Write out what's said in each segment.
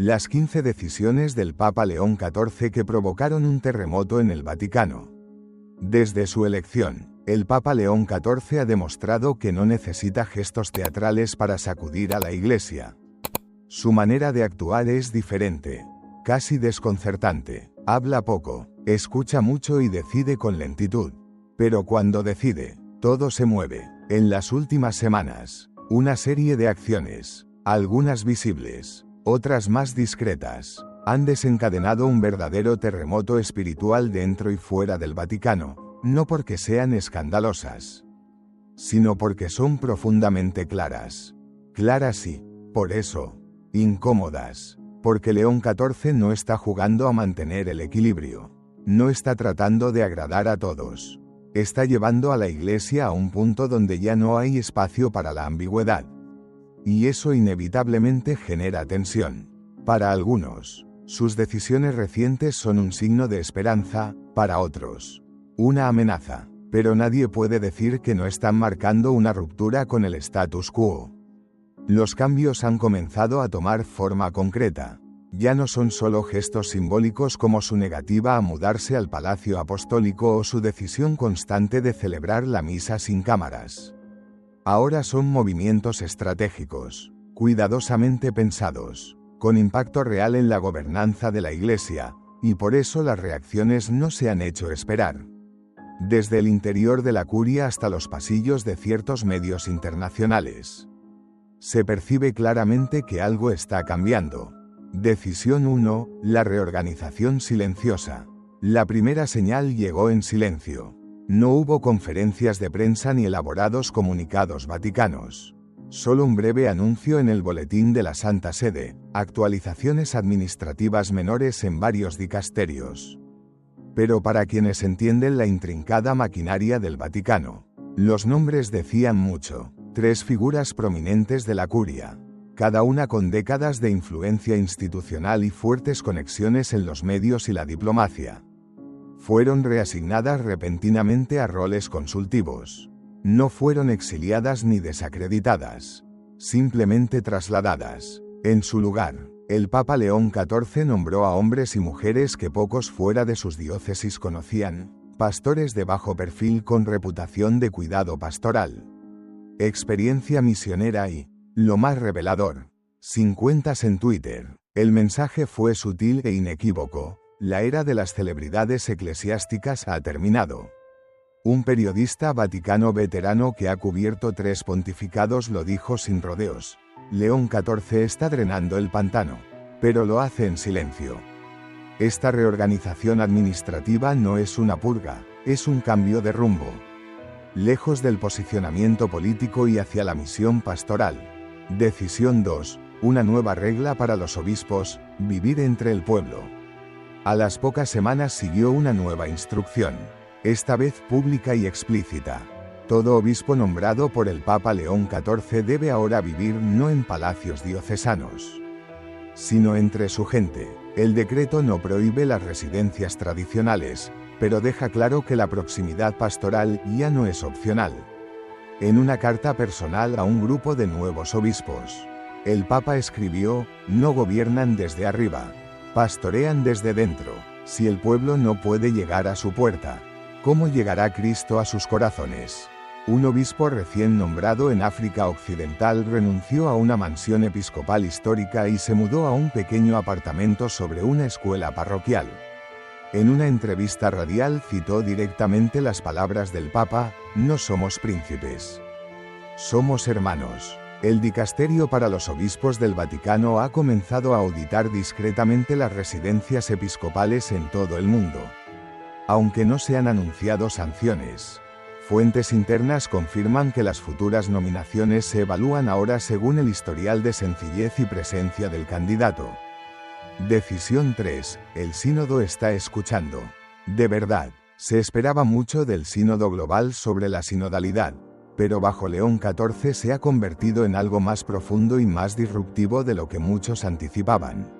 Las 15 decisiones del Papa León XIV que provocaron un terremoto en el Vaticano. Desde su elección, el Papa León XIV ha demostrado que no necesita gestos teatrales para sacudir a la Iglesia. Su manera de actuar es diferente, casi desconcertante. Habla poco, escucha mucho y decide con lentitud. Pero cuando decide, todo se mueve. En las últimas semanas, una serie de acciones, algunas visibles, otras más discretas, han desencadenado un verdadero terremoto espiritual dentro y fuera del Vaticano, no porque sean escandalosas, sino porque son profundamente claras. Claras y, por eso, incómodas, porque León XIV no está jugando a mantener el equilibrio, no está tratando de agradar a todos, está llevando a la Iglesia a un punto donde ya no hay espacio para la ambigüedad. Y eso inevitablemente genera tensión. Para algunos, sus decisiones recientes son un signo de esperanza, para otros, una amenaza, pero nadie puede decir que no están marcando una ruptura con el status quo. Los cambios han comenzado a tomar forma concreta. Ya no son solo gestos simbólicos como su negativa a mudarse al Palacio Apostólico o su decisión constante de celebrar la misa sin cámaras. Ahora son movimientos estratégicos, cuidadosamente pensados, con impacto real en la gobernanza de la Iglesia, y por eso las reacciones no se han hecho esperar. Desde el interior de la curia hasta los pasillos de ciertos medios internacionales, se percibe claramente que algo está cambiando. Decisión 1, la reorganización silenciosa. La primera señal llegó en silencio. No hubo conferencias de prensa ni elaborados comunicados vaticanos. Solo un breve anuncio en el boletín de la Santa Sede, actualizaciones administrativas menores en varios dicasterios. Pero para quienes entienden la intrincada maquinaria del Vaticano, los nombres decían mucho. 3 figuras prominentes de la curia, cada una con décadas de influencia institucional y fuertes conexiones en los medios y la diplomacia, fueron reasignadas repentinamente a roles consultivos. No fueron exiliadas ni desacreditadas, simplemente trasladadas. En su lugar, el Papa León XIV nombró a hombres y mujeres que pocos fuera de sus diócesis conocían, pastores de bajo perfil con reputación de cuidado pastoral, experiencia misionera y, lo más revelador, sin cuentas en Twitter. El mensaje fue sutil e inequívoco: la era de las celebridades eclesiásticas ha terminado. Un periodista vaticano veterano que ha cubierto 3 pontificados lo dijo sin rodeos: León XIV está drenando el pantano, pero lo hace en silencio. Esta reorganización administrativa no es una purga, es un cambio de rumbo. Lejos del posicionamiento político y hacia la misión pastoral. Decisión 2, una nueva regla para los obispos: vivir entre el pueblo. A las pocas semanas siguió una nueva instrucción, esta vez pública y explícita. Todo obispo nombrado por el Papa León XIV debe ahora vivir no en palacios diocesanos, sino entre su gente. El decreto no prohíbe las residencias tradicionales, pero deja claro que la proximidad pastoral ya no es opcional. En una carta personal a un grupo de nuevos obispos, el Papa escribió: no gobiernan desde arriba, pastorean desde dentro. Si el pueblo no puede llegar a su puerta, ¿cómo llegará Cristo a sus corazones? Un obispo recién nombrado en África Occidental renunció a una mansión episcopal histórica y se mudó a un pequeño apartamento sobre una escuela parroquial. En una entrevista radial citó directamente las palabras del Papa: no somos príncipes, somos hermanos. El dicasterio para los obispos del Vaticano ha comenzado a auditar discretamente las residencias episcopales en todo el mundo. Aunque no se han anunciado sanciones, fuentes internas confirman que las futuras nominaciones se evalúan ahora según el historial de sencillez y presencia del candidato. Decisión 3, el sínodo está escuchando. De verdad, se esperaba mucho del sínodo global sobre la sinodalidad, pero bajo León XIV se ha convertido en algo más profundo y más disruptivo de lo que muchos anticipaban.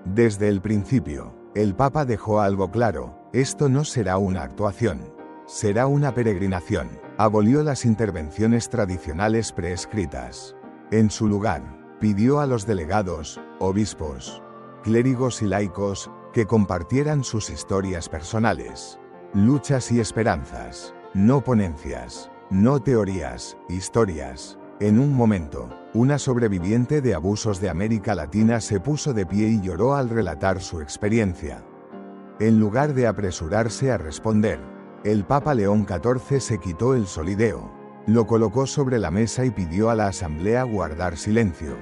Desde el principio, el Papa dejó algo claro: esto no será una actuación, será una peregrinación. Abolió las intervenciones tradicionales preescritas. En su lugar, pidió a los delegados, obispos, clérigos y laicos, que compartieran sus historias personales, luchas y esperanzas, no ponencias, no teorías, historias. En un momento, una sobreviviente de abusos de América Latina se puso de pie y lloró al relatar su experiencia. En lugar de apresurarse a responder, el Papa León XIV se quitó el solideo, lo colocó sobre la mesa y pidió a la asamblea guardar silencio.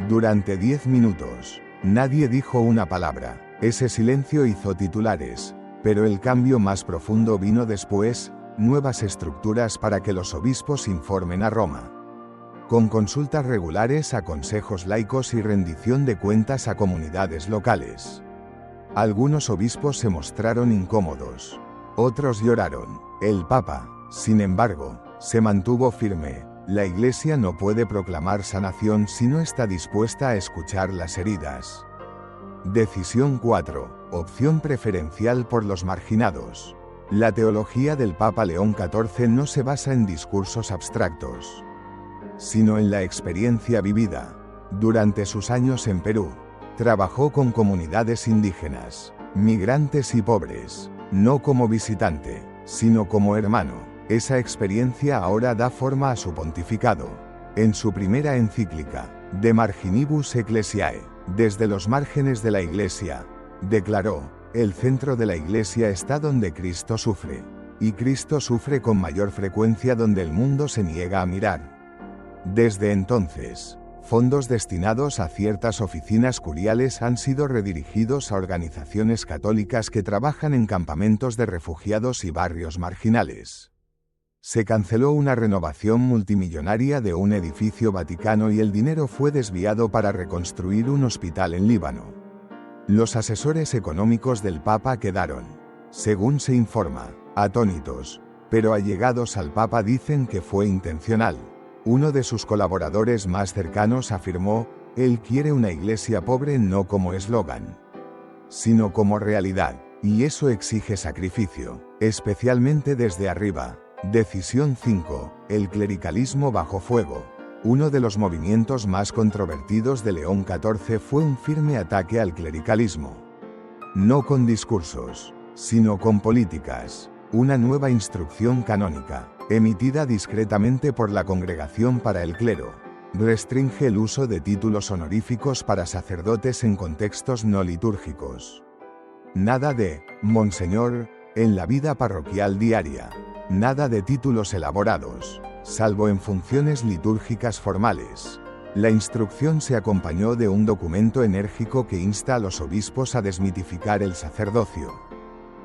Durante 10 minutos, nadie dijo una palabra. Ese silencio hizo titulares, pero el cambio más profundo vino después: nuevas estructuras para que los obispos informen a Roma, con consultas regulares a consejos laicos y rendición de cuentas a comunidades locales. Algunos obispos se mostraron incómodos, otros lloraron. El Papa, sin embargo, se mantuvo firme. La Iglesia no puede proclamar sanación si no está dispuesta a escuchar las heridas. Decisión 4. Opción preferencial por los marginados. La teología del Papa León XIV no se basa en discursos abstractos, sino en la experiencia vivida. Durante sus años en Perú, trabajó con comunidades indígenas, migrantes y pobres, no como visitante, sino como hermano. Esa experiencia ahora da forma a su pontificado. En su primera encíclica, De Marginibus Ecclesiae, desde los márgenes de la Iglesia, declaró: el centro de la Iglesia está donde Cristo sufre, y Cristo sufre con mayor frecuencia donde el mundo se niega a mirar. Desde entonces, fondos destinados a ciertas oficinas curiales han sido redirigidos a organizaciones católicas que trabajan en campamentos de refugiados y barrios marginales. Se canceló una renovación multimillonaria de un edificio vaticano y el dinero fue desviado para reconstruir un hospital en Líbano. Los asesores económicos del Papa quedaron, según se informa, atónitos, pero allegados al Papa dicen que fue intencional. Uno de sus colaboradores más cercanos afirmó: él quiere una iglesia pobre no como eslogan, sino como realidad, y eso exige sacrificio, especialmente desde arriba. Decisión 5. El clericalismo bajo fuego. Uno de los movimientos más controvertidos de León XIV fue un firme ataque al clericalismo. No con discursos, sino con políticas. Una nueva instrucción canónica, emitida discretamente por la Congregación para el Clero, restringe el uso de títulos honoríficos para sacerdotes en contextos no litúrgicos. Nada de «Monseñor» en la vida parroquial diaria. Nada de títulos elaborados, salvo en funciones litúrgicas formales. La instrucción se acompañó de un documento enérgico que insta a los obispos a desmitificar el sacerdocio.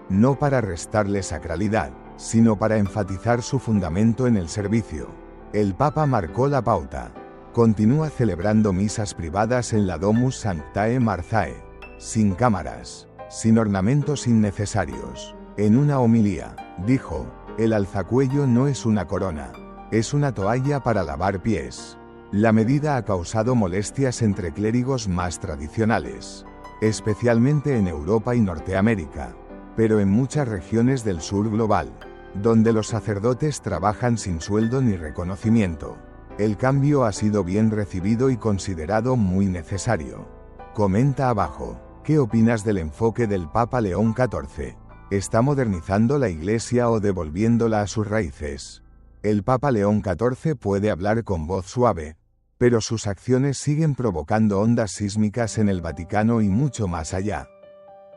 No para restarle sacralidad, sino para enfatizar su fundamento en el servicio. El Papa marcó la pauta. Continúa celebrando misas privadas en la Domus Sanctae Marthae, sin cámaras, sin ornamentos innecesarios. En una homilía, dijo: el alzacuello no es una corona, es una toalla para lavar pies. La medida ha causado molestias entre clérigos más tradicionales, especialmente en Europa y Norteamérica, pero en muchas regiones del sur global, donde los sacerdotes trabajan sin sueldo ni reconocimiento. El cambio ha sido bien recibido y considerado muy necesario. Comenta abajo: ¿qué opinas del enfoque del Papa León XIV? ¿Está modernizando la Iglesia o devolviéndola a sus raíces? El Papa León XIV puede hablar con voz suave, pero sus acciones siguen provocando ondas sísmicas en el Vaticano y mucho más allá.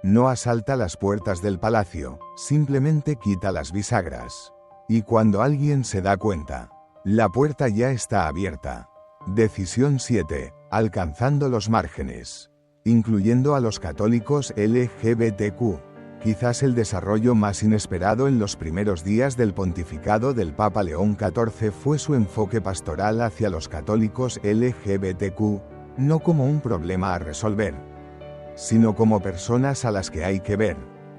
No asalta las puertas del palacio, simplemente quita las bisagras. Y cuando alguien se da cuenta, la puerta ya está abierta. Decisión 7. Alcanzando los márgenes, incluyendo a los católicos LGBTQ. Quizás el desarrollo más inesperado en los primeros días del pontificado del Papa León XIV fue su enfoque pastoral hacia los católicos LGBTQ, no como un problema a resolver, sino como personas a las que hay que ver.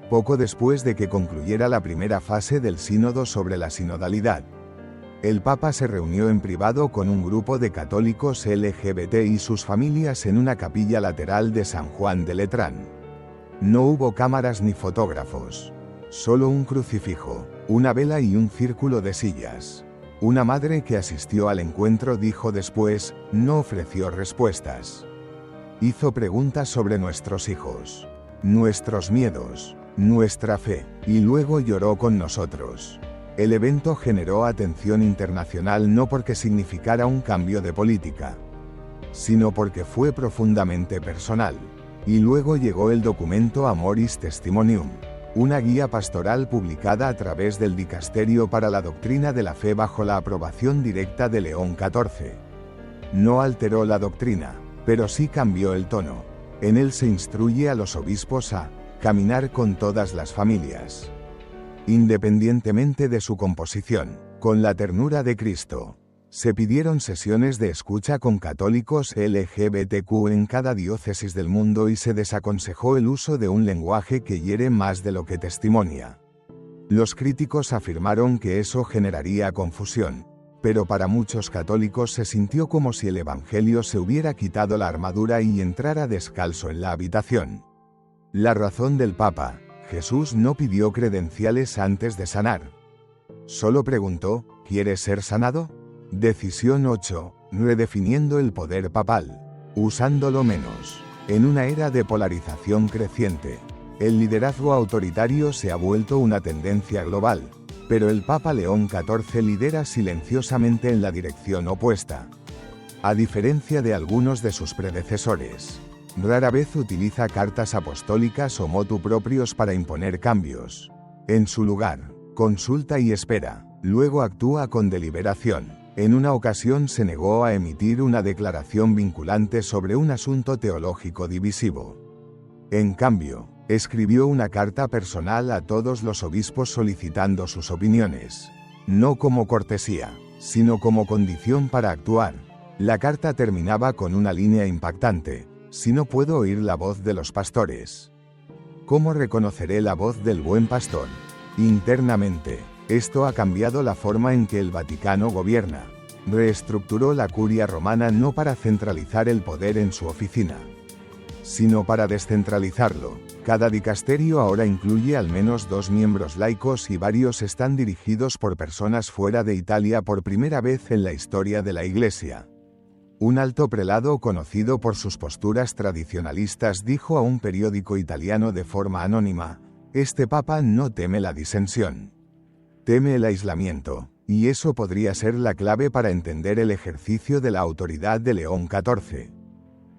Poco después de que concluyera la primera fase del sínodo sobre la sinodalidad, el Papa se reunió en privado con un grupo de católicos LGBT y sus familias en una capilla lateral de San Juan de Letrán. No hubo cámaras ni fotógrafos. Solo un crucifijo, una vela y un círculo de sillas. Una madre que asistió al encuentro dijo después: no ofreció respuestas. hizo preguntas sobre nuestros hijos, nuestros miedos, nuestra fe, y luego lloró con nosotros. El evento generó atención internacional no porque significara un cambio de política, sino porque fue profundamente personal. Y luego llegó el documento Amoris Testimonium, una guía pastoral publicada a través del Dicasterio para la Doctrina de la Fe bajo la aprobación directa de León XIV. No alteró la doctrina, pero sí cambió el tono. En él se instruye a los obispos a caminar con todas las familias, independientemente de su composición, con la ternura de Cristo. Se pidieron sesiones de escucha con católicos LGBTQ en cada diócesis del mundo y se desaconsejó el uso de un lenguaje que hiere más de lo que testimonia. Los críticos afirmaron que eso generaría confusión, pero para muchos católicos se sintió como si el Evangelio se hubiera quitado la armadura y entrara descalzo en la habitación. La razón del Papa: Jesús no pidió credenciales antes de sanar. Solo preguntó: ¿quieres ser sanado? Decisión 8. Redefiniendo el poder papal, usándolo menos. En una era de polarización creciente, el liderazgo autoritario se ha vuelto una tendencia global, pero el Papa León XIV lidera silenciosamente en la dirección opuesta. A diferencia de algunos de sus predecesores, rara vez utiliza cartas apostólicas o motu proprios para imponer cambios. En su lugar, consulta y espera, luego actúa con deliberación. En una ocasión se negó a emitir una declaración vinculante sobre un asunto teológico divisivo. En cambio, escribió una carta personal a todos los obispos solicitando sus opiniones, no como cortesía, sino como condición para actuar. La carta terminaba con una línea impactante: si no puedo oír la voz de los pastores, ¿cómo reconoceré la voz del buen pastor? Internamente, esto ha cambiado la forma en que el Vaticano gobierna. Reestructuró la curia romana no para centralizar el poder en su oficina, sino para descentralizarlo. Cada dicasterio ahora incluye al menos 2 miembros laicos y varios están dirigidos por personas fuera de Italia por primera vez en la historia de la Iglesia. Un alto prelado conocido por sus posturas tradicionalistas dijo a un periódico italiano de forma anónima: este papa no teme la disensión, teme el aislamiento, y eso podría ser la clave para entender el ejercicio de la autoridad de León XIV.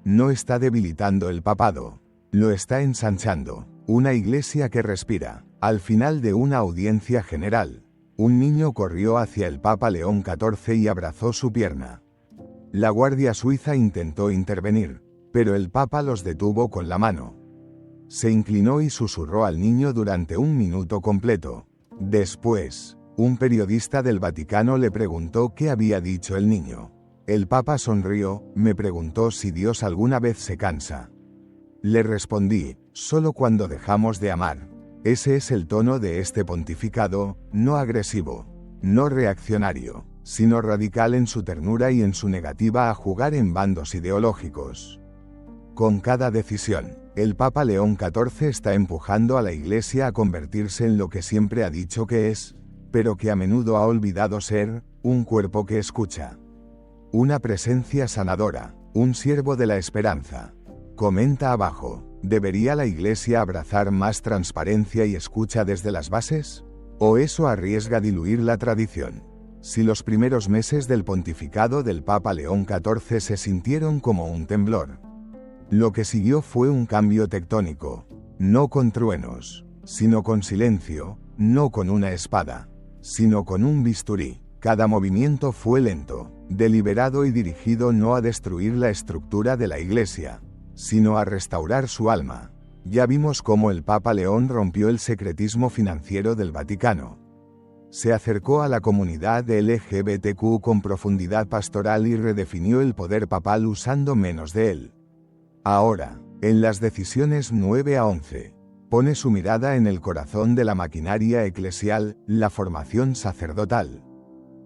No está debilitando el papado, lo está ensanchando. Una iglesia que respira. Al final de una audiencia general, un niño corrió hacia el Papa León XIV y abrazó su pierna. La Guardia Suiza intentó intervenir, pero el Papa los detuvo con la mano. Se inclinó y susurró al niño durante 1 minuto completo. Después, un periodista del Vaticano le preguntó qué había dicho el niño. El Papa sonrió, me preguntó si Dios alguna vez se cansa. Le respondí: solo cuando dejamos de amar. Ese es el tono de este pontificado, no agresivo, no reaccionario, sino radical en su ternura y en su negativa a jugar en bandos ideológicos. Con cada decisión, el Papa León XIV está empujando a la Iglesia a convertirse en lo que siempre ha dicho que es, pero que a menudo ha olvidado ser: un cuerpo que escucha, una presencia sanadora, un siervo de la esperanza. Comenta abajo: ¿debería la Iglesia abrazar más transparencia y escucha desde las bases? ¿O eso arriesga diluir la tradición? Si los primeros meses del pontificado del Papa León XIV se sintieron como un temblor, lo que siguió fue un cambio tectónico, no con truenos, sino con silencio, no con una espada, sino con un bisturí. Cada movimiento fue lento, deliberado y dirigido no a destruir la estructura de la Iglesia, sino a restaurar su alma. Ya vimos cómo el Papa León rompió el secretismo financiero del Vaticano. Se acercó a la comunidad LGBTQ con profundidad pastoral y redefinió el poder papal usando menos de él. Ahora, en las decisiones 9 a 11, pone su mirada en el corazón de la maquinaria eclesial, la formación sacerdotal,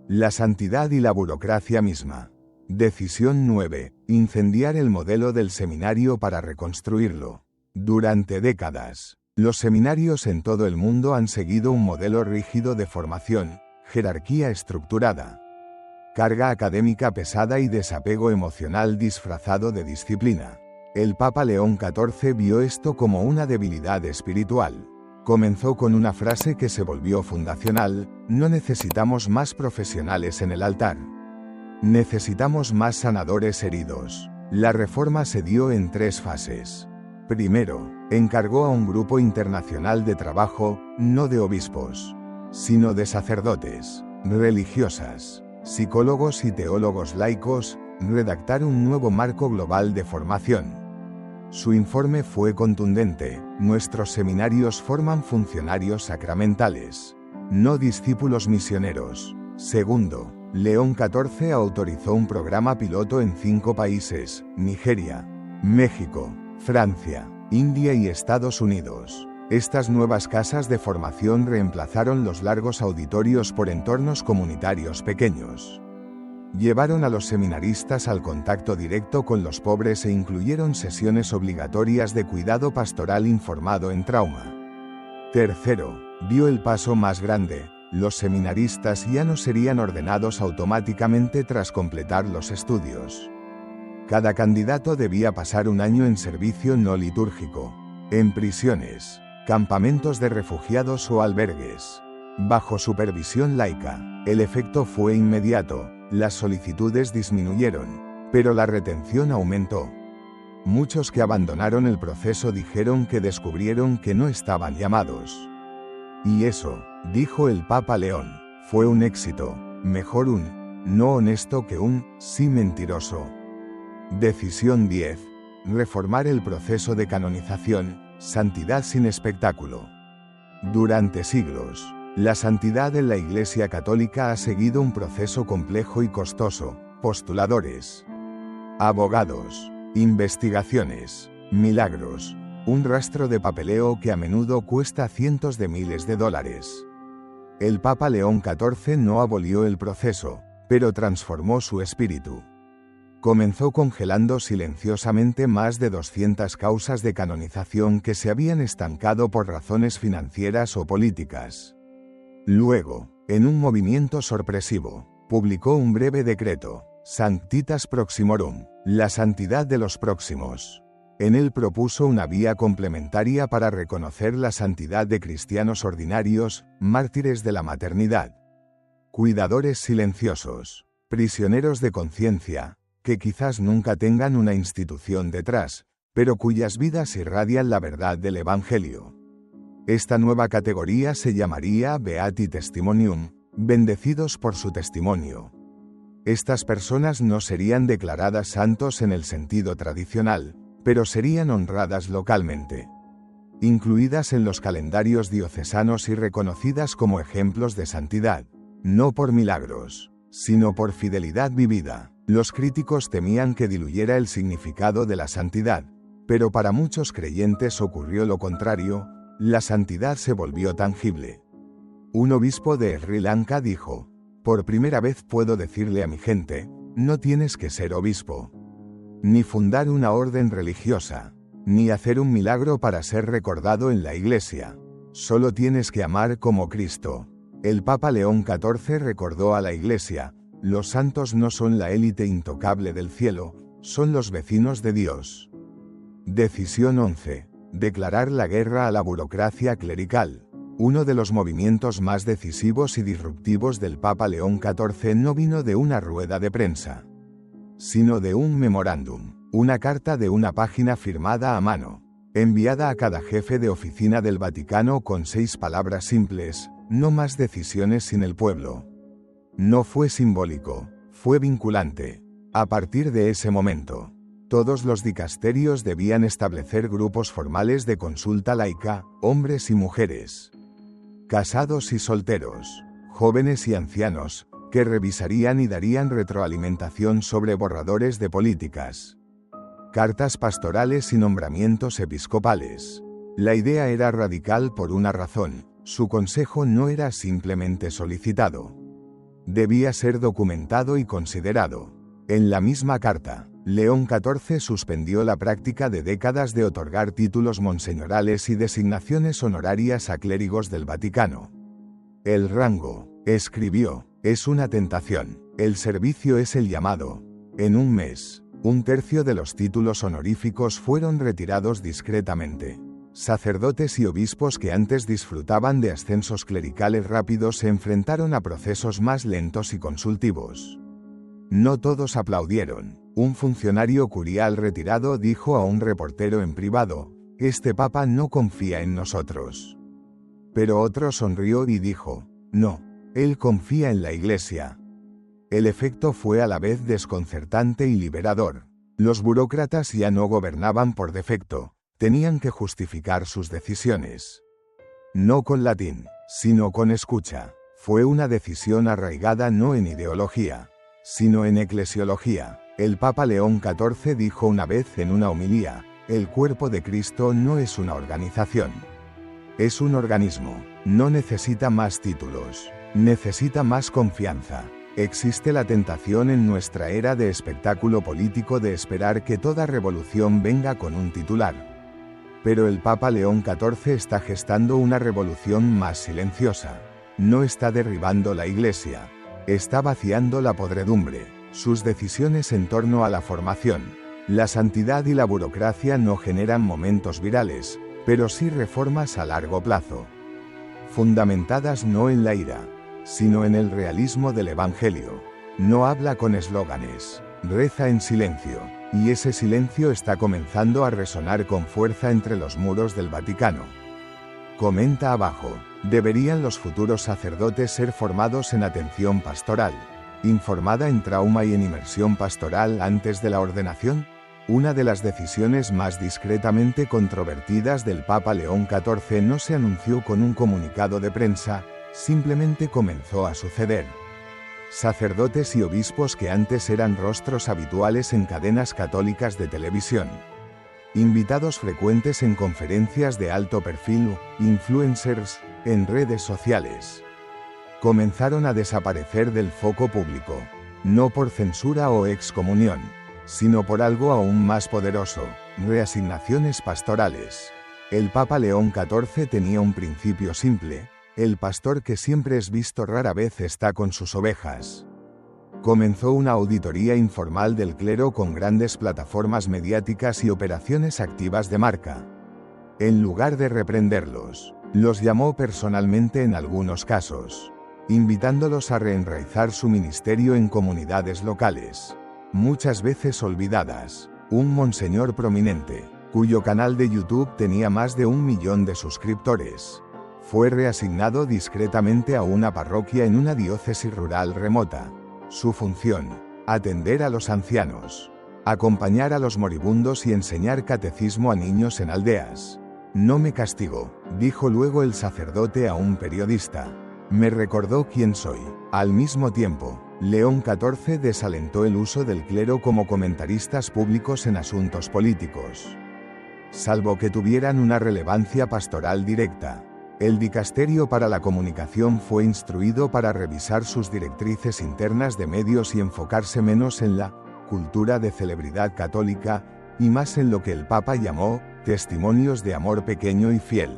la santidad y la burocracia misma. Decisión 9. Incendiar el modelo del seminario para reconstruirlo. Durante décadas, los seminarios en todo el mundo han seguido un modelo rígido de formación, jerarquía estructurada, carga académica pesada y desapego emocional disfrazado de disciplina. El Papa León XIV vio esto como una debilidad espiritual. Comenzó con una frase que se volvió fundacional: no necesitamos más profesionales en el altar. Necesitamos más sanadores heridos. La reforma se dio en 3 fases. Primero, encargó a un grupo internacional de trabajo, no de obispos, sino de sacerdotes, religiosas, psicólogos y teólogos laicos, redactar un nuevo marco global de formación. Su informe fue contundente: nuestros seminarios forman funcionarios sacramentales, no discípulos misioneros. Segundo, León XIV autorizó un programa piloto en 5 países: Nigeria, México, Francia, India y Estados Unidos. Estas nuevas casas de formación reemplazaron los largos auditorios por entornos comunitarios pequeños. Llevaron a los seminaristas al contacto directo con los pobres e incluyeron sesiones obligatorias de cuidado pastoral informado en trauma. Tercero, dio el paso más grande: los seminaristas ya no serían ordenados automáticamente tras completar los estudios. Cada candidato debía pasar un año en servicio no litúrgico, en prisiones, campamentos de refugiados o albergues, bajo supervisión laica. El efecto fue inmediato: las solicitudes disminuyeron, pero la retención aumentó. Muchos que abandonaron el proceso dijeron que descubrieron que no estaban llamados. Y eso, dijo el Papa León, fue un éxito: mejor un no honesto que un sí mentiroso. Decisión 10. Reformar el proceso de canonización, santidad sin espectáculo. Durante siglos, la santidad en la Iglesia Católica ha seguido un proceso complejo y costoso: postuladores, abogados, investigaciones, milagros, un rastro de papeleo que a menudo cuesta cientos de miles de dólares. El Papa León XIV no abolió el proceso, pero transformó su espíritu. Comenzó congelando silenciosamente más de 200 causas de canonización que se habían estancado por razones financieras o políticas. Luego, en un movimiento sorpresivo, publicó un breve decreto: Sanctitas Proximorum, la santidad de los próximos. En él propuso una vía complementaria para reconocer la santidad de cristianos ordinarios, mártires de la maternidad, cuidadores silenciosos, prisioneros de conciencia, que quizás nunca tengan una institución detrás, pero cuyas vidas irradian la verdad del Evangelio. Esta nueva categoría se llamaría Beati Testimonium, bendecidos por su testimonio. Estas personas no serían declaradas santos en el sentido tradicional, pero serían honradas localmente, incluidas en los calendarios diocesanos y reconocidas como ejemplos de santidad, no por milagros, sino por fidelidad vivida. Los críticos temían que diluyera el significado de la santidad, pero para muchos creyentes ocurrió lo contrario: la santidad se volvió tangible. Un obispo de Sri Lanka dijo: por primera vez puedo decirle a mi gente, no tienes que ser obispo, ni fundar una orden religiosa, ni hacer un milagro para ser recordado en la iglesia. Solo tienes que amar como Cristo. El Papa León XIV recordó a la iglesia: los santos no son la élite intocable del cielo, son los vecinos de Dios. Decisión 11. Declarar la guerra a la burocracia clerical. Uno de los movimientos más decisivos y disruptivos del Papa León XIV no vino de una rueda de prensa, sino de un memorándum, una carta de una página firmada a mano, enviada a cada jefe de oficina del Vaticano con 6 palabras simples: no más decisiones sin el pueblo. No fue simbólico, fue vinculante. A partir de ese momento, todos los dicasterios debían establecer grupos formales de consulta laica: hombres y mujeres, casados y solteros, jóvenes y ancianos, que revisarían y darían retroalimentación sobre borradores de políticas, cartas pastorales y nombramientos episcopales. La idea era radical por una razón: su consejo no era simplemente solicitado, debía ser documentado y considerado. En la misma carta, León XIV suspendió la práctica de décadas de otorgar títulos monseñorales y designaciones honorarias a clérigos del Vaticano. El rango, escribió, es una tentación, el servicio es el llamado. En un mes, Un tercio de los títulos honoríficos fueron retirados discretamente. Sacerdotes y obispos que antes disfrutaban de ascensos clericales rápidos se enfrentaron a procesos más lentos y consultivos. No todos aplaudieron. Un funcionario curial retirado dijo a un reportero en privado: "Este papa no confía en nosotros". Pero otro sonrió y dijo: "No, él confía en la Iglesia". El efecto fue a la vez desconcertante y liberador. Los burócratas ya no gobernaban por defecto, tenían que justificar sus decisiones. No con latín, sino con escucha. Fue una decisión arraigada no en ideología, sino en eclesiología. El Papa León XIV dijo una vez en una homilía: "El cuerpo de Cristo no es una organización. Es un organismo. No necesita más títulos. Necesita más confianza". Existe la tentación en nuestra era de espectáculo político de esperar que toda revolución venga con un titular. Pero el Papa León XIV está gestando una revolución más silenciosa. No está derribando la Iglesia. Está vaciando la podredumbre. Sus decisiones en torno a la formación, la santidad y la burocracia no generan momentos virales, pero sí reformas a largo plazo. Fundamentadas no en la ira, sino en el realismo del Evangelio. No habla con eslóganes, reza en silencio, y ese silencio está comenzando a resonar con fuerza entre los muros del Vaticano. Comenta abajo: ¿deberían los futuros sacerdotes ser formados en atención pastoral, informada en trauma y en inmersión pastoral antes de la ordenación? Una de las decisiones más discretamente controvertidas del Papa León XIV no se anunció con un comunicado de prensa, simplemente comenzó a suceder. Sacerdotes y obispos que antes eran rostros habituales en cadenas católicas de televisión, invitados frecuentes en conferencias de alto perfil, influencers, en redes sociales, comenzaron a desaparecer del foco público, no por censura o excomunión, sino por algo aún más poderoso: reasignaciones pastorales. El Papa León XIV tenía un principio simple: el pastor que siempre es visto rara vez está con sus ovejas. Comenzó una auditoría informal del clero con grandes plataformas mediáticas y operaciones activas de marca. En lugar de reprenderlos, los llamó personalmente en algunos casos, invitándolos a reenraizar su ministerio en comunidades locales, muchas veces olvidadas. Un monseñor prominente, cuyo canal de YouTube tenía más de 1 millón de suscriptores, fue reasignado discretamente a una parroquia en una diócesis rural remota. Su función: atender a los ancianos, acompañar a los moribundos y enseñar catecismo a niños en aldeas. «No me castigó», dijo luego el sacerdote a un periodista. «Me recordó quién soy». Al mismo tiempo, León XIV desalentó el uso del clero como comentaristas públicos en asuntos políticos, salvo que tuvieran una relevancia pastoral directa. El Dicasterio para la Comunicación fue instruido para revisar sus directrices internas de medios y enfocarse menos en la cultura de celebridad católica y más en lo que el Papa llamó testimonios de amor pequeño y fiel.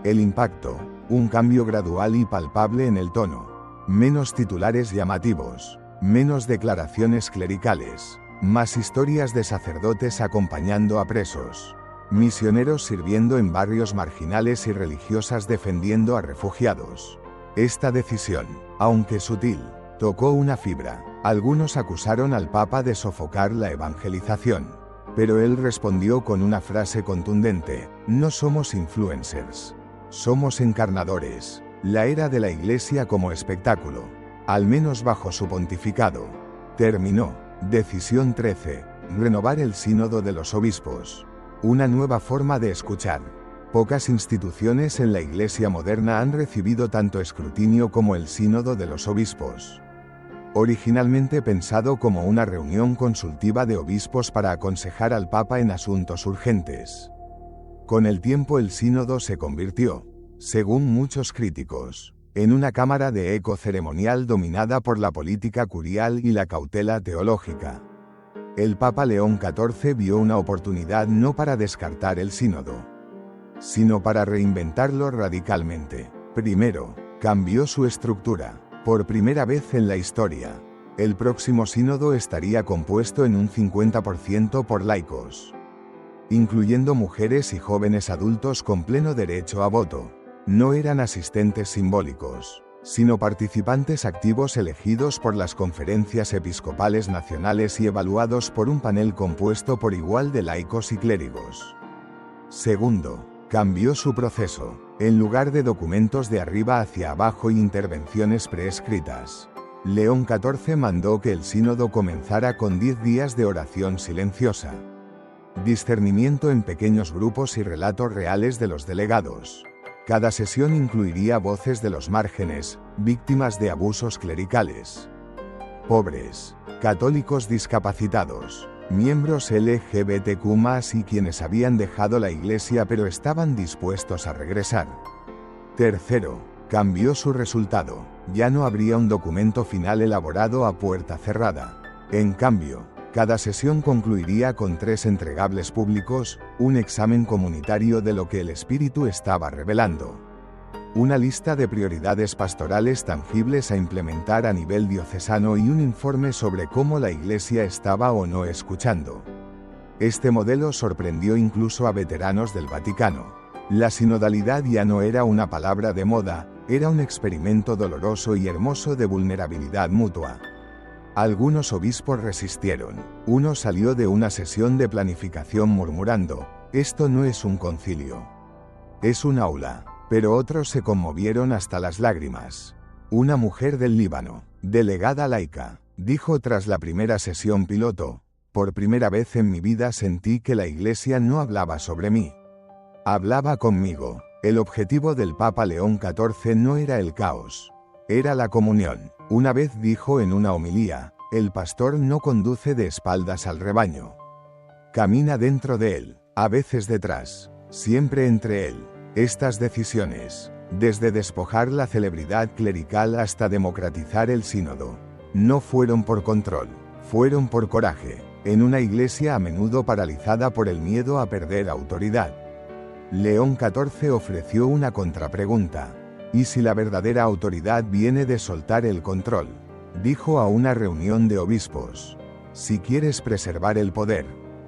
El impacto: un cambio gradual y palpable en el tono. Menos titulares llamativos, menos declaraciones clericales, más historias de sacerdotes acompañando a presos, misioneros sirviendo en barrios marginales y religiosas defendiendo a refugiados. Esta decisión, aunque sutil, tocó una fibra. Algunos acusaron al Papa de sofocar la evangelización, pero él respondió con una frase contundente: «No somos influencers, somos encarnadores». La era de la Iglesia como espectáculo, al menos bajo su pontificado, terminó. Decisión 13. Renovar el sínodo de los obispos. Una nueva forma de escuchar. Pocas instituciones en la Iglesia moderna han recibido tanto escrutinio como el sínodo de los obispos. Originalmente pensado como una reunión consultiva de obispos para aconsejar al Papa en asuntos urgentes, con el tiempo el sínodo se convirtió, según muchos críticos, en una cámara de eco ceremonial dominada por la política curial y la cautela teológica. El Papa León XIV vio una oportunidad no para descartar el sínodo, sino para reinventarlo radicalmente. Primero, cambió su estructura. Por primera vez en la historia, El próximo sínodo estaría compuesto en un 50% por laicos, incluyendo mujeres y jóvenes adultos con pleno derecho a voto. No eran asistentes simbólicos, sino participantes activos elegidos por las conferencias episcopales nacionales y evaluados por un panel compuesto por igual de laicos y clérigos. Segundo, cambió su proceso. En lugar de documentos de arriba hacia abajo y intervenciones preescritas, León XIV mandó que el sínodo comenzara con 10 días de oración silenciosa, discernimiento en pequeños grupos y relatos reales de los delegados. Cada sesión incluiría voces de los márgenes, víctimas de abusos clericales, pobres, católicos discapacitados, miembros LGBTQ+ y quienes habían dejado la Iglesia pero estaban dispuestos a regresar. Tercero, cambió su resultado. Ya no habría un documento final elaborado a puerta cerrada. En cambio, cada sesión concluiría con 3 entregables públicos, un examen comunitario de lo que el Espíritu estaba revelando, una lista de prioridades pastorales tangibles a implementar a nivel diocesano y un informe sobre cómo la Iglesia estaba o no escuchando. Este modelo sorprendió incluso a veteranos del Vaticano. La sinodalidad ya no era una palabra de moda, era un experimento doloroso y hermoso de vulnerabilidad mutua. Algunos obispos resistieron. Uno salió de una sesión de planificación murmurando: «Esto no es un concilio, es un aula». Pero otros se conmovieron hasta las lágrimas. Una mujer del Líbano, delegada laica, dijo tras la primera sesión piloto: «Por primera vez en mi vida sentí que la Iglesia no hablaba sobre mí. Hablaba conmigo». El objetivo del Papa León XIV no era el caos, era la comunión. Una vez dijo en una homilía: «El pastor no conduce de espaldas al rebaño. Camina dentro de él, a veces detrás, siempre entre él». Estas decisiones, desde despojar la celebridad clerical hasta democratizar el sínodo, no fueron por control, fueron por coraje, en una iglesia a menudo paralizada por el miedo a perder autoridad. León XIV ofreció una contrapregunta: ¿y si la verdadera autoridad viene de soltar el control? Dijo a una reunión de obispos: «Si quieres preservar el poder,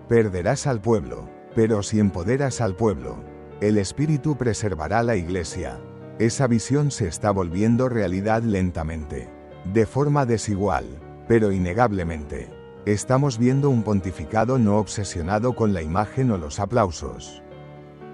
perderás al pueblo, pero si empoderas al pueblo, el Espíritu preservará la Iglesia». Esa visión se está volviendo realidad lentamente, de forma desigual, pero innegablemente. Estamos viendo un pontificado no obsesionado con la imagen o los aplausos,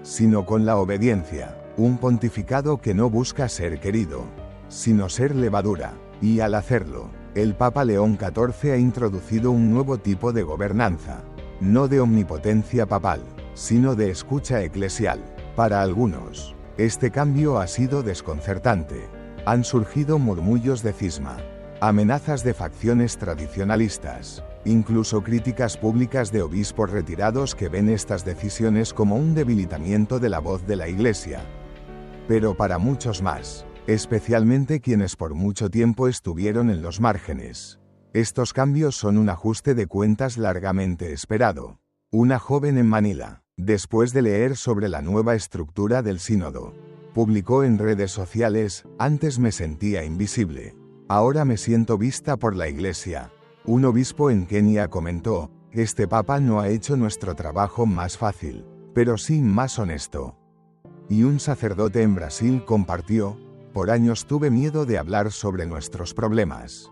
sino con la obediencia. Un pontificado que no busca ser querido, sino ser levadura. Y al hacerlo, el Papa León XIV ha introducido un nuevo tipo de gobernanza, no de omnipotencia papal, sino de escucha eclesial. Para algunos, este cambio ha sido desconcertante. Han surgido murmullos de cisma, amenazas de facciones tradicionalistas, incluso críticas públicas de obispos retirados que ven estas decisiones como un debilitamiento de la voz de la Iglesia. Pero para muchos más, especialmente quienes por mucho tiempo estuvieron en los márgenes, estos cambios son un ajuste de cuentas largamente esperado. Una joven en Manila, después de leer sobre la nueva estructura del sínodo, publicó en redes sociales: «Antes me sentía invisible. Ahora me siento vista por la Iglesia». Un obispo en Kenia comentó: «Este papa no ha hecho nuestro trabajo más fácil, pero sí más honesto». Y un sacerdote en Brasil compartió: «Por años tuve miedo de hablar sobre nuestros problemas.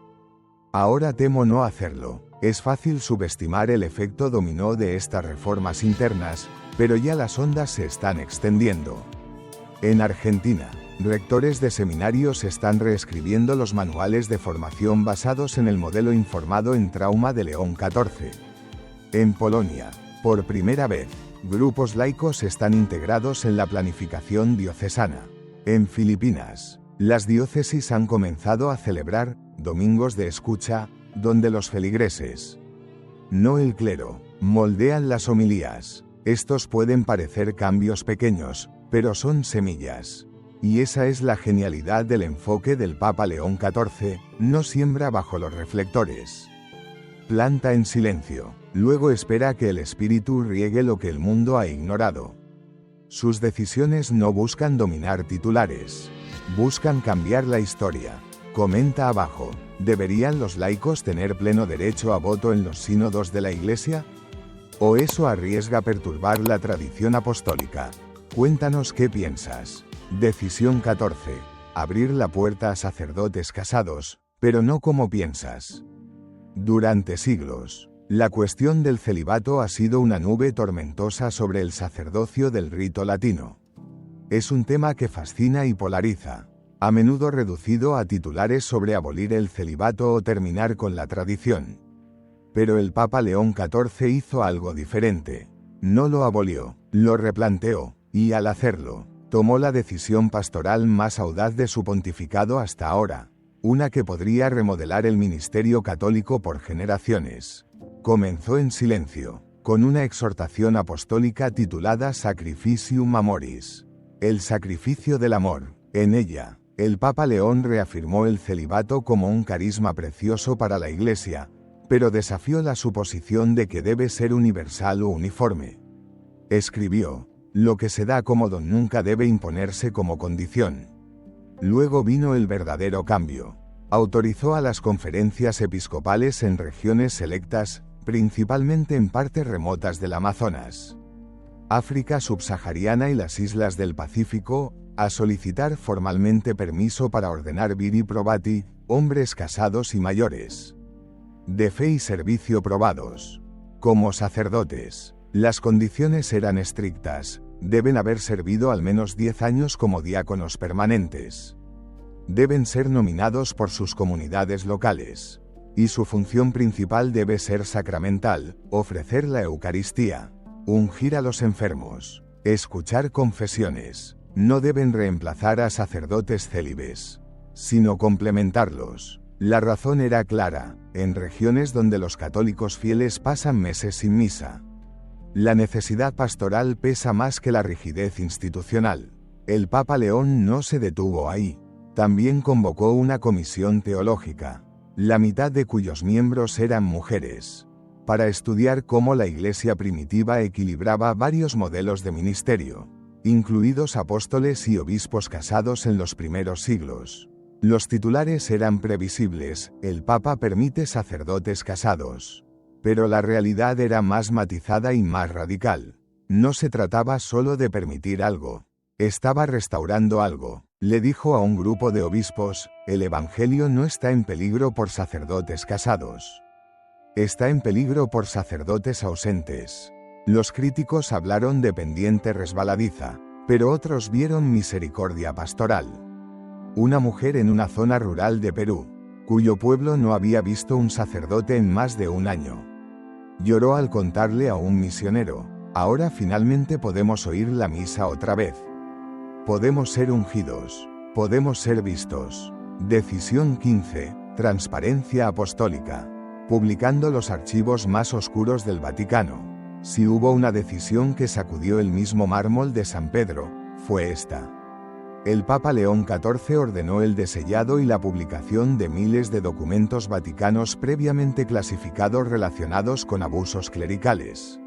Ahora temo no hacerlo». Es fácil subestimar el efecto dominó de estas reformas internas, pero ya las ondas se están extendiendo. En Argentina, rectores de seminarios están reescribiendo los manuales de formación basados en el modelo informado en trauma de León XIV. En Polonia, por primera vez, grupos laicos están integrados en la planificación diocesana. En Filipinas, las diócesis han comenzado a celebrar domingos de escucha, donde los feligreses, no el clero, moldean las homilías. Estos pueden parecer cambios pequeños, pero son semillas. Y esa es la genialidad del enfoque del Papa León XIV: no siembra bajo los reflectores. Planta en silencio, luego espera que el Espíritu riegue lo que el mundo ha ignorado. Sus decisiones no buscan dominar titulares, buscan cambiar la historia. Comenta abajo, ¿deberían los laicos tener pleno derecho a voto en los sínodos de la Iglesia? ¿O eso arriesga perturbar la tradición apostólica? Cuéntanos qué piensas. Decisión 14. Abrir la puerta a sacerdotes casados, pero no como piensas. Durante siglos, la cuestión del celibato ha sido una nube tormentosa sobre el sacerdocio del rito latino. Es un tema que fascina y polariza, a menudo reducido a titulares sobre abolir el celibato o terminar con la tradición. Pero el Papa León XIV hizo algo diferente. No lo abolió, lo replanteó, y al hacerlo, tomó la decisión pastoral más audaz de su pontificado hasta ahora, una que podría remodelar el ministerio católico por generaciones. Comenzó en silencio, con una exhortación apostólica titulada Sacrificium Amoris, el sacrificio del amor. En ella, el Papa León reafirmó el celibato como un carisma precioso para la Iglesia, pero desafió la suposición de que debe ser universal o uniforme. Escribió, lo que se da como don nunca debe imponerse como condición. Luego vino el verdadero cambio. Autorizó a las conferencias episcopales en regiones selectas, principalmente en partes remotas del Amazonas, África subsahariana y las islas del Pacífico, a solicitar formalmente permiso para ordenar viri probati, hombres casados y mayores, de fe y servicio probados, como sacerdotes. Las condiciones eran estrictas, deben haber servido al menos 10 años como diáconos permanentes. Deben ser nominados por sus comunidades locales. Y su función principal debe ser sacramental, ofrecer la Eucaristía, ungir a los enfermos, escuchar confesiones. No deben reemplazar a sacerdotes célibes, sino complementarlos. La razón era clara, en regiones donde los católicos fieles pasan meses sin misa. La necesidad pastoral pesa más que la rigidez institucional. El Papa León no se detuvo ahí. También convocó una comisión teológica, la mitad de cuyos miembros eran mujeres, para estudiar cómo la Iglesia primitiva equilibraba varios modelos de ministerio, incluidos apóstoles y obispos casados en los primeros siglos. Los titulares eran previsibles, el Papa permite sacerdotes casados. Pero la realidad era más matizada y más radical. No se trataba solo de permitir algo. Estaba restaurando algo. Le dijo a un grupo de obispos, el Evangelio no está en peligro por sacerdotes casados. Está en peligro por sacerdotes ausentes. Los críticos hablaron de pendiente resbaladiza, pero otros vieron misericordia pastoral. Una mujer en una zona rural de Perú, cuyo pueblo no había visto un sacerdote en más de un año. Lloró al contarle a un misionero, ahora finalmente podemos oír la misa otra vez. Podemos ser ungidos, podemos ser vistos. Decisión 15, transparencia apostólica. Publicando los archivos más oscuros del Vaticano. Si hubo una decisión que sacudió el mismo mármol de San Pedro, fue esta. El Papa León XIV ordenó el desellado y la publicación de miles de documentos vaticanos previamente clasificados relacionados con abusos clericales,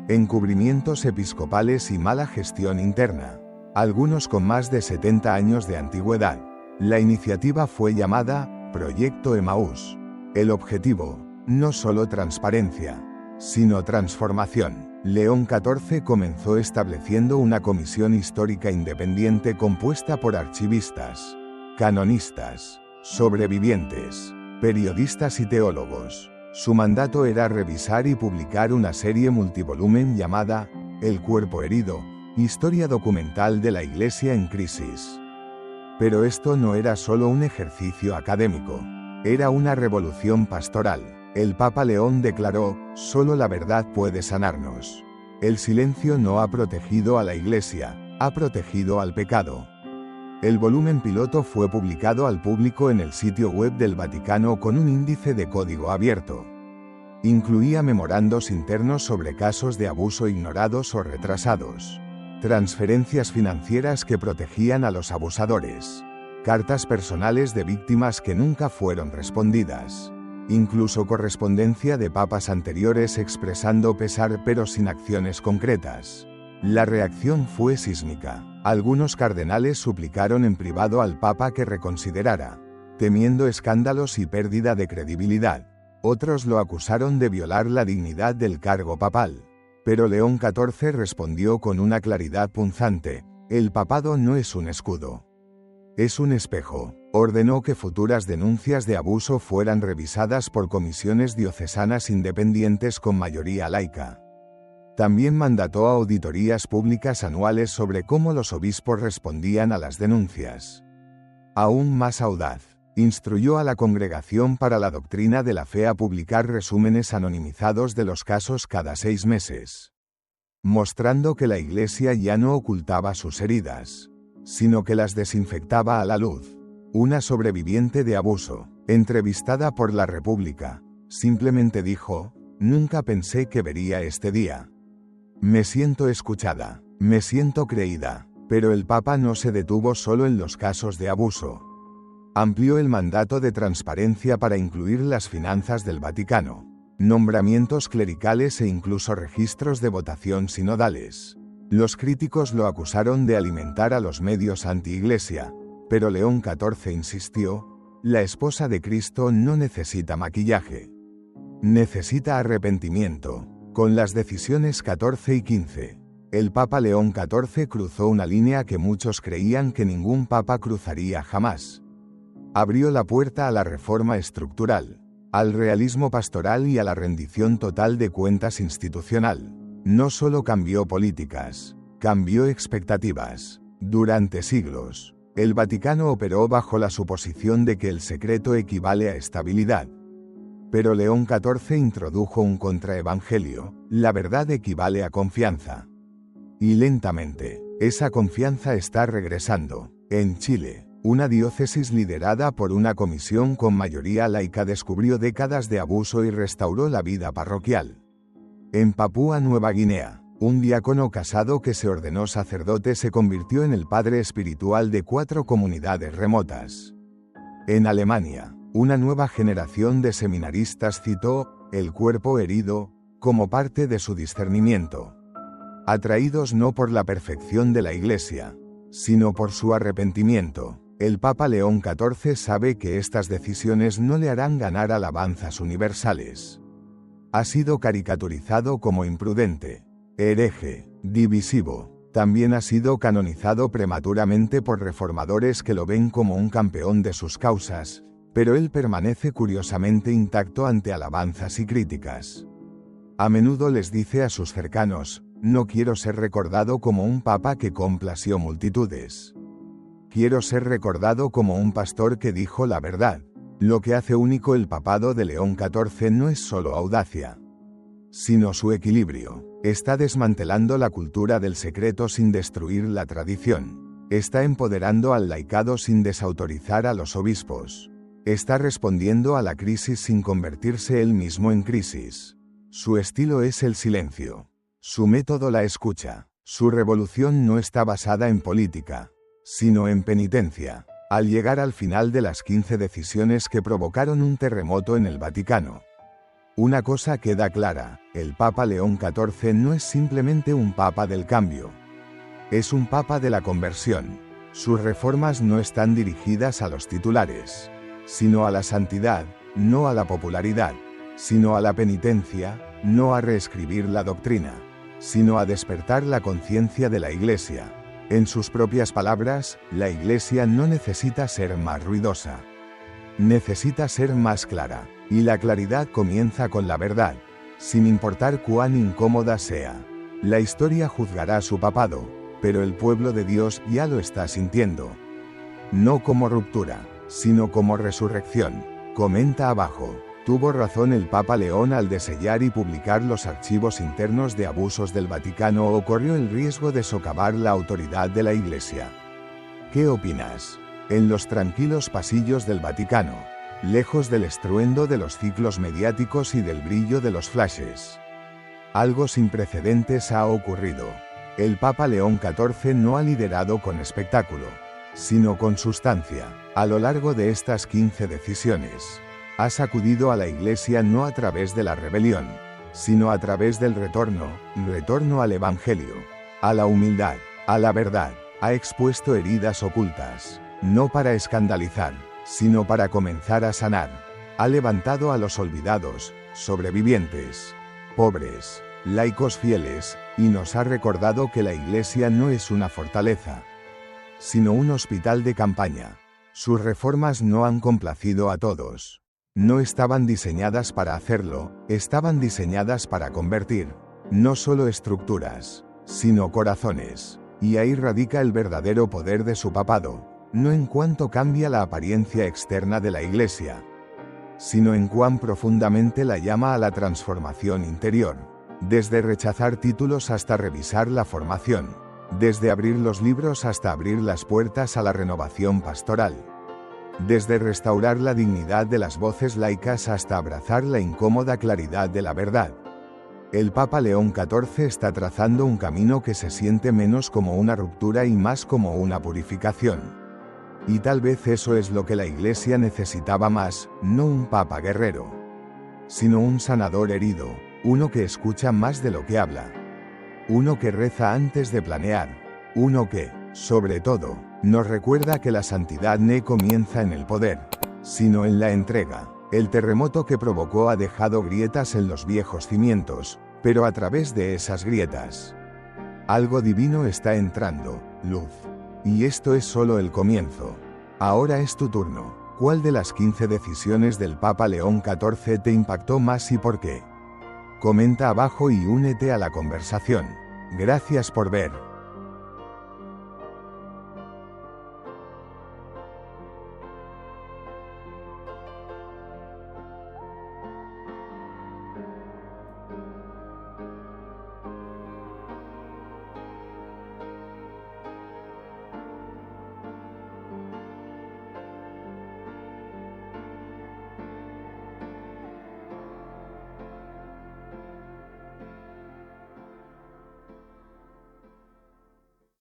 encubrimientos episcopales y mala gestión interna, algunos con más de 70 años de antigüedad. La iniciativa fue llamada Proyecto Emaús. El objetivo, no solo transparencia, sino transformación. León XIV comenzó estableciendo una comisión histórica independiente compuesta por archivistas, canonistas, sobrevivientes, periodistas y teólogos. Su mandato era revisar y publicar una serie multivolumen llamada El cuerpo herido, historia documental de la Iglesia en crisis. Pero esto no era solo un ejercicio académico, era una revolución pastoral. El Papa León declaró, solo la verdad puede sanarnos. El silencio no ha protegido a la Iglesia, ha protegido al pecado. El volumen piloto fue publicado al público en el sitio web del Vaticano con un índice de código abierto. Incluía memorandos internos sobre casos de abuso ignorados o retrasados, transferencias financieras que protegían a los abusadores, cartas personales de víctimas que nunca fueron respondidas. Incluso correspondencia de papas anteriores expresando pesar pero sin acciones concretas. La reacción fue sísmica. Algunos cardenales suplicaron en privado al Papa que reconsiderara. temiendo escándalos y pérdida de credibilidad. Otros lo acusaron de violar la dignidad del cargo papal. Pero León XIV respondió con una claridad punzante: el papado no es un escudo. Es un espejo. Ordenó que futuras denuncias de abuso fueran revisadas por comisiones diocesanas independientes con mayoría laica. También mandató auditorías públicas anuales sobre cómo los obispos respondían a las denuncias. Aún más audaz, instruyó a la Congregación para la Doctrina de la Fe a publicar resúmenes anonimizados de los casos cada 6 meses, mostrando que la Iglesia ya no ocultaba sus heridas, sino que las desinfectaba a la luz. Una sobreviviente de abuso, entrevistada por La República, simplemente dijo: nunca pensé que vería este día. Me siento escuchada, me siento creída. Pero el Papa no se detuvo solo en los casos de abuso. Amplió el mandato de transparencia para incluir las finanzas del Vaticano, nombramientos clericales e incluso registros de votación sinodales. Los críticos lo acusaron de alimentar a los medios anti-Iglesia, pero León XIV insistió: la esposa de Cristo no necesita maquillaje. Necesita arrepentimiento. Con las decisiones 14 y 15, el Papa León XIV cruzó una línea que muchos creían que ningún papa cruzaría jamás. Abrió la puerta a la reforma estructural, al realismo pastoral y a la rendición total de cuentas institucional. No solo cambió políticas, cambió expectativas. Durante siglos, el Vaticano operó bajo la suposición de que el secreto equivale a estabilidad. Pero León XIV introdujo un contraevangelio: la verdad equivale a confianza. Y lentamente, esa confianza está regresando. En Chile, una diócesis liderada por una comisión con mayoría laica descubrió décadas de abuso y restauró la vida parroquial. En Papúa Nueva Guinea, un diácono casado que se ordenó sacerdote se convirtió en el padre espiritual de 4 comunidades remotas. En Alemania, una nueva generación de seminaristas citó el cuerpo herido como parte de su discernimiento, atraídos no por la perfección de la Iglesia, sino por su arrepentimiento. El Papa León XIV sabe que estas decisiones no le harán ganar alabanzas universales. Ha sido caricaturizado como imprudente, hereje, divisivo. También ha sido canonizado prematuramente por reformadores que lo ven como un campeón de sus causas, pero él permanece curiosamente intacto ante alabanzas y críticas. A menudo les dice a sus cercanos: no quiero ser recordado como un papa que complació multitudes. Quiero ser recordado como un pastor que dijo la verdad. Lo que hace único el papado de León XIV no es solo audacia, sino su equilibrio. Está desmantelando la cultura del secreto sin destruir la tradición. Está empoderando al laicado sin desautorizar a los obispos. Está respondiendo a la crisis sin convertirse él mismo en crisis. Su estilo es el silencio. Su método la escucha. Su revolución no está basada en política, sino en penitencia. Al llegar al final de las 15 decisiones que provocaron un terremoto en el Vaticano, una cosa queda clara: el Papa León XIV no es simplemente un papa del cambio. Es un papa de la conversión. Sus reformas no están dirigidas a los titulares, sino a la santidad, no a la popularidad, sino a la penitencia, no a reescribir la doctrina, sino a despertar la conciencia de la Iglesia. En sus propias palabras, la Iglesia no necesita ser más ruidosa. Necesita ser más clara, y la claridad comienza con la verdad, sin importar cuán incómoda sea. La historia juzgará su papado, pero el pueblo de Dios ya lo está sintiendo. No como ruptura, sino como resurrección. Comenta abajo: tuvo razón el Papa León al desellar y publicar los archivos internos de abusos del Vaticano, o corrió el riesgo de socavar la autoridad de la Iglesia. ¿Qué opinas? En los tranquilos pasillos del Vaticano, lejos del estruendo de los ciclos mediáticos y del brillo de los flashes, algo sin precedentes ha ocurrido. El Papa León XIV no ha liderado con espectáculo, sino con sustancia. A lo largo de estas 15 decisiones, ha sacudido a la Iglesia no a través de la rebelión, sino a través del retorno al Evangelio, a la humildad, a la verdad. Ha expuesto heridas ocultas, no para escandalizar, sino para comenzar a sanar. Ha levantado a los olvidados, sobrevivientes, pobres, laicos fieles, y nos ha recordado que la Iglesia no es una fortaleza, sino un hospital de campaña. Sus reformas no han complacido a todos. No estaban diseñadas para hacerlo, estaban diseñadas para convertir, no solo estructuras, sino corazones. Y ahí radica el verdadero poder de su papado, no en cuanto cambia la apariencia externa de la Iglesia, sino en cuán profundamente la llama a la transformación interior. Desde rechazar títulos hasta revisar la formación. Desde abrir los libros hasta abrir las puertas a la renovación pastoral. Desde restaurar la dignidad de las voces laicas hasta abrazar la incómoda claridad de la verdad. El Papa León XIV está trazando un camino que se siente menos como una ruptura y más como una purificación. Y tal vez eso es lo que la Iglesia necesitaba más, no un Papa guerrero, sino un sanador herido, uno que escucha más de lo que habla, uno que reza antes de planear, uno que, sobre todo, nos recuerda que la santidad no comienza en el poder, sino en la entrega. El terremoto que provocó ha dejado grietas en los viejos cimientos, pero a través de esas grietas, algo divino está entrando, luz. Y esto es solo el comienzo. Ahora es tu turno. ¿Cuál de las 15 decisiones del Papa León XIV te impactó más y por qué? Comenta abajo y únete a la conversación. Gracias por ver.